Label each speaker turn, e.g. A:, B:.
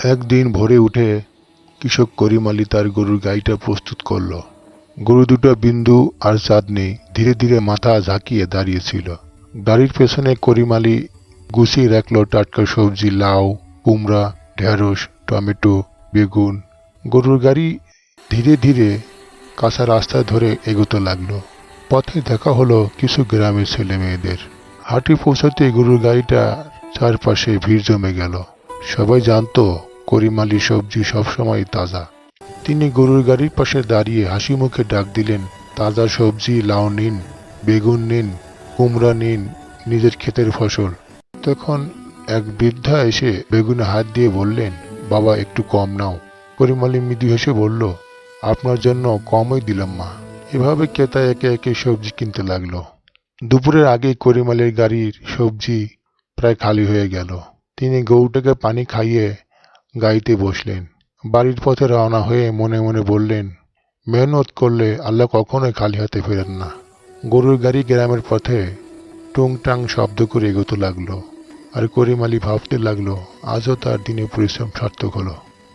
A: একদিন ভোরে উঠে কৃষক করিম আলী তার গরুর গাড়িটা প্রস্তুত করল। গরু দুটো বিন্দু আর চাঁদ নেই, ধীরে ধীরে মাথা ঝাঁকিয়ে দাঁড়িয়েছিল। গাড়ির পেছনে করিম আলী গুছিয়ে রাখল টাটকা সবজি, লাউ, কুমড়া, ঢেঁড়স, টমেটো, বেগুন। গরুর গাড়ি ধীরে ধীরে কাঁচা রাস্তা ধরে এগোতে লাগলো। পথে দেখা হলো কিছু গ্রামের ছেলে মেয়েদের। হাঁটি পৌঁছাতে গরুর গাড়িটা চারপাশে ভিড় জমে গেল। সবাই জানতো করিম আলীর সবজি সবসময় তাজা। তিনি গরুর গাড়ির পাশে দাঁড়িয়ে হাসি মুখে ডাক দিলেন, তাজা সবজি, লাউ নিন, বেগুন নিন, কুমড়া নিন, নিজের ক্ষেতের ফসল। তখন এক বৃদ্ধা এসে বেগুনে হাত দিয়ে বললেন, বাবা একটু কম নাও। করিম আলী মৃদু হেসে বলল, আপনার জন্য কমই দিলাম মা। এভাবে ক্রেতা একে একে সবজি কিনতে লাগলো। দুপুরের আগে করিম আলীর গাড়ির সবজি প্রায় খালি হয়ে গেল। তিনি গরুটাকে পানি খাইয়ে গাড়িতে বসলেন। বাড়ির পথে রওনা হয়ে মনে মনে বললেন, মেহনত করলে আল্লাহ কখনোই খালি হাতে ফেরেন না। গরুর গাড়ি গ্রামের পথে টুংটাং শব্দ করে এগোতে লাগলো। আর করিম আলী ভাবতে লাগলো, আজও তার দিনে পরিশ্রম সার্থক হলো।